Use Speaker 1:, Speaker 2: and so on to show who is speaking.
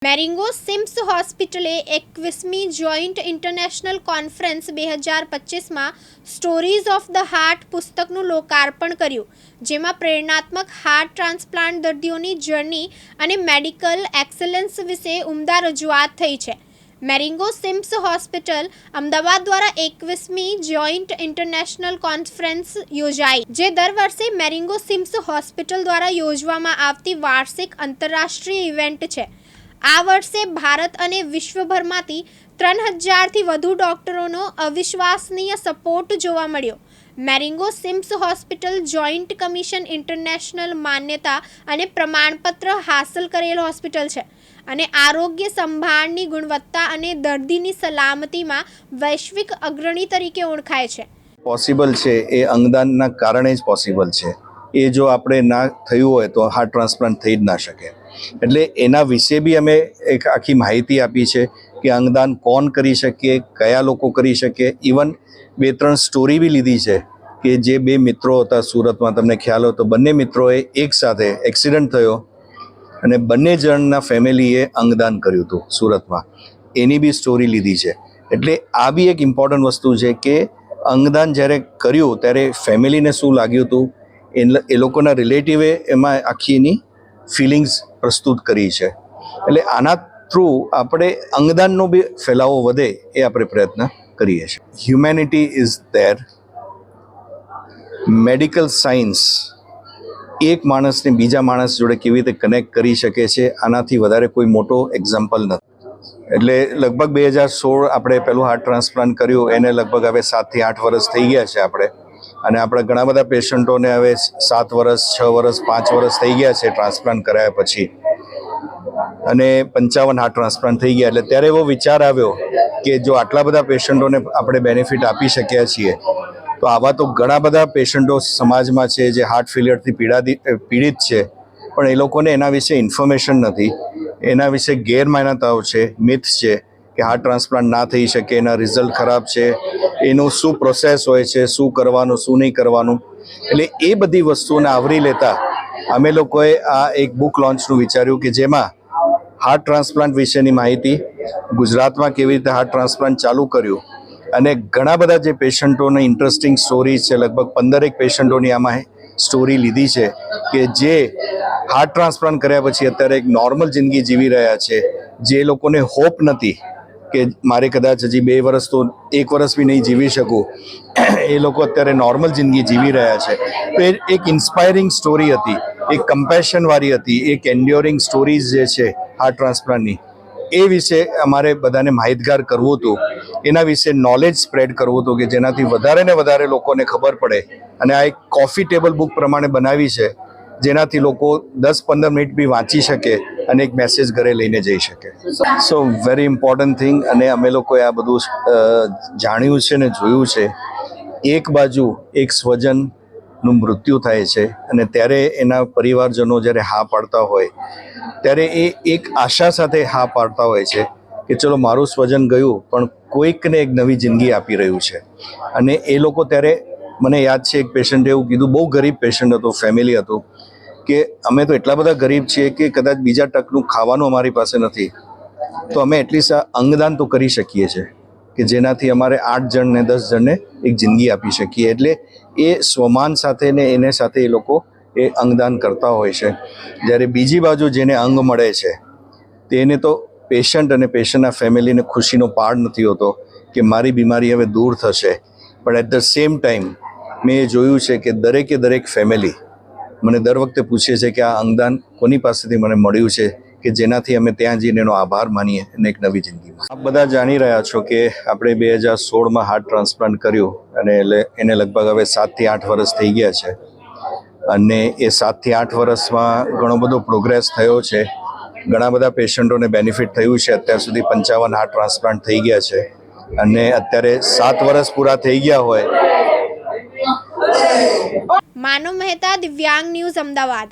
Speaker 1: મેરિંગો CIMS હોસ્પિટલે 21મી joint international conference 2025માં સ્ટોરીઝ ઓફ ધ હાર્ટ પુસ્તકનું લોકાર્પણ કર્યું, જેમાં પ્રેરણાત્મક હાર્ટ ટ્રાન્સપ્લાન્ટ દર્દીઓની જર્ની અને મેડિકલ એક્સલન્સ વિશે ઉમદા રજૂઆત થઈ છે. મેરિંગો સિમ્સ હોસ્પિટલ, અમદાવાદ દ્વારા 21મી જોઈન્ટ ઇન્ટરનેશનલ કોન્ફરન્સ યોજાઈ, જે દર વર્ષે મેરિંગો સિમ્સ હોસ્પિટલ દ્વારા યોજવામાં આવતી વાર્ષિક આંતરરાષ્ટ્રીય ઇવેન્ટ છે. આ વર્ષે ભારત અને વિશ્વભરમાંથી 3000થી વધુ ડોક્ટરોનો અવિશ્વસનીય સપોર્ટ જોવા મળ્યો. મેરિંગો seems hospital joint commission international માન્યતા અને પ્રમાણપત્ર હાંસલ કરેલ હોસ્પિટલ છે અને આરોગ્ય સંભાળની ગુણવત્તા અને દર્દીની સલામતીમાં વૈશ્વિક અગ્રણી તરીકે ઓળખાય છે.
Speaker 2: પોસિબલ છે એ અંગદાનના કારણે જ પોસિબલ છે. એ જો આપણે ના થયું હોય તો હાર્ટ ટ્રાન્સપ્લાન્ટ થઈ જ ના શકે. એટલે એના વિશે બી અમે એક આખી માહિતી આપી છે કે અંગદાન કોણ કરી શકે, કયા લોકો કરી શકે. ઇવન 2-3 સ્ટોરી બી લીધી છે કે જે 2 મિત્રો હતા સુરતમાં, તમને ખ્યાલ હોય તો બંને મિત્રોએ એક સાથે એક્સિડન્ટ થયો અને બંને જણના ફેમિલીએ અંગદાન કર્યું હતું સુરતમાં. એની બી સ્ટોરી લીધી છે. એટલે આ બી એક ઇમ્પોર્ટન્ટ વસ્તુ છે કે અંગદાન જ્યારે કર્યું ત્યારે ફેમિલીને શું લાગ્યું હતું, એ લોકોના રિલેટિવે એમાં આખી એની ફિલિંગ્સ પ્રસ્તુત કરી છે. એટલે આના થ્રુ આપણે અંગદાનનો બી ફેલાવો વધે એ આપણે પ્રયત્ન કરીએ છીએ. Humanity is there. Medical science એક માણસને બીજા માણસ જોડે કેવી રીતે કનેક્ટ કરી શકે છે, આનાથી વધારે કોઈ મોટો એક્ઝામ્પલ નથી. એટલે લગભગ 2016 આપણે પહેલું હાર્ટ ટ્રાન્સપ્લાન્ટ કર્યું, એને લગભગ હવે 7થી 8 વર્ષ થઈ ગયા છે આપણે. અને આપણા ઘણા બધા પેશન્ટોને હવે 7 વર્ષ, 6 વર્ષ, 5 વર્ષ થઈ ગયા છે ટ્રાન્સપ્લાન્ટ કરાયા પછી, અને 55 હાર્ટ ટ્રાન્સપ્લાન્ટ થઈ ગયા. એટલે ત્યારે એવો વિચાર આવ્યો કે જો આટલા બધા પેશન્ટોને આપણે બેનિફિટ આપી શક્યા છીએ તો આવા તો ઘણા બધા પેશન્ટો સમાજમાં છે જે હાર્ટ ફેલિયરથી પીડિત છે, પણ એ લોકોને એના વિશે ઇન્ફોર્મેશન નથી, એના વિશે ગેરમાન્યતાઓ છે, મિથ્સ છે કે હાર્ટ ટ્રાન્સપ્લાન્ટ ના થઈ શકે, એના રિઝલ્ટ ખરાબ છે, એનું શું પ્રોસેસ હોય છે, શું કરવાનું, શું નહીં કરવાનું. એટલે એ બધી વસ્તુઓને આવરી લેતા અમે લોકોએ આ એક બુક લોન્ચનું વિચાર્યું કે જેમાં હાર્ટ ટ્રાન્સપ્લાન્ટ વિશેની માહિતી, ગુજરાતમાં કેવી રીતે હાર્ટ ટ્રાન્સપ્લાન્ટ ચાલુ કર્યું, અને ઘણા બધા જે પેશન્ટોને ઇન્ટરેસ્ટિંગ સ્ટોરીઝ છે, લગભગ 15 પેશન્ટોની આમાં સ્ટોરી લીધી છે કે જે હાર્ટ ટ્રાન્સપ્લાન્ટ કર્યા પછી અત્યારે એક નોર્મલ જિંદગી જીવી રહ્યા છે. જે લોકોને હોપ નથી કે મારે કદાચ હજી 2 વર્ષ તો 1 વર્ષ બી નહીં જીવી શકું, એ લોકો અત્યારે નોર્મલ જિંદગી જીવી રહ્યા છે. તો એ એક ઇન્સ્પાયરિંગ સ્ટોરી હતી, એક કમ્પેશનવાળી હતી, એક એન્ડ્યોરિંગ સ્ટોરીઝ જે છે હાર્ટ ટ્રાન્સપ્લાન્ટની, એ વિશે અમારે બધાને માહિતગાર કરવું હતું, એના વિશે નોલેજ સ્પ્રેડ કરવું હતું કે જેનાથી વધારે ને વધારે લોકોને ખબર પડે. અને આ એક કોફી ટેબલ બુક પ્રમાણે બનાવી છે જેનાથી લોકો 10-15 મિનિટ બી વાંચી શકે અને એક મેસેજ ઘરે લઈને જઈ શકે. સો વેરી ઇમ્પોર્ટન્ટ થિંગ. અને અમે લોકોએ આ બધું જાણ્યું છે ને જોયું છે. એક બાજુ એક સ્વજનનું મૃત્યુ થાય છે અને ત્યારે એના પરિવારજનો જ્યારે હા પાડતા હોય ત્યારે એ એક આશા સાથે હા પાડતા હોય છે કે ચલો મારું સ્વજન ગયું પણ કોઈકને એક નવી જિંદગી આપી રહ્યું છે. અને એ લોકો ત્યારે, મને યાદ છે એક પેશન્ટે એવું કીધું, બહુ ગરીબ પેશન્ટ હતો, ફેમિલી હતું, કે અમે તો એટલા બધા ગરીબ છીએ કે કદાચ બીજા ટકનું ખાવાનું અમારી પાસે નથી, તો અમે એટલીસ્ટ અંગદાન તો કરી શકીએ છીએ કે જેનાથી અમારે 8 જણને 10 જણને એક જિંદગી આપી શકીએ. એટલે એ સ્વમાન સાથે ને એને સાથે એ લોકો એ અંગદાન કરતા હોય છે. જ્યારે બીજી બાજુ જેને અંગ મળે છે તેને તો પેશન્ટ અને પેશન્ટના ફેમિલીને ખુશીનો પાર નથી હોતો કે મારી બીમારી હવે દૂર થશે. પણ એટ ધ સેમ ટાઈમ મેં એ જોયું છે કે દરેક ફેમિલી મને દર વખતે પૂછે છે કે આ અંગદાન કોની પાસેથી મને મળ્યું છે કે જેનાથી અમે ત્યાં જઈને એનો આભાર માનીએ અને એક નવી જિંદગીમાં. આપ બધા જાણી રહ્યા છો કે આપણે 2016માં હાર્ટ ટ્રાન્સપ્લાન્ટ કર્યું અને એને લગભગ હવે 7થી 8 વર્ષ થઈ ગયા છે. અને એ 7થી 8 વર્ષમાં ઘણો બધો પ્રોગ્રેસ થયો છે. ઘણા બધા પેશન્ટોને બેનિફિટ થયું છે. અત્યાર સુધી 55 હાર્ટ ટ્રાન્સપ્લાન્ટ થઈ ગયા છે અને અત્યારે 7 વર્ષ પૂરા થઈ ગયા હોય.
Speaker 1: માનવ મહેતા, દિવ્યાંગ ન્યૂઝ, અમદાવાદ.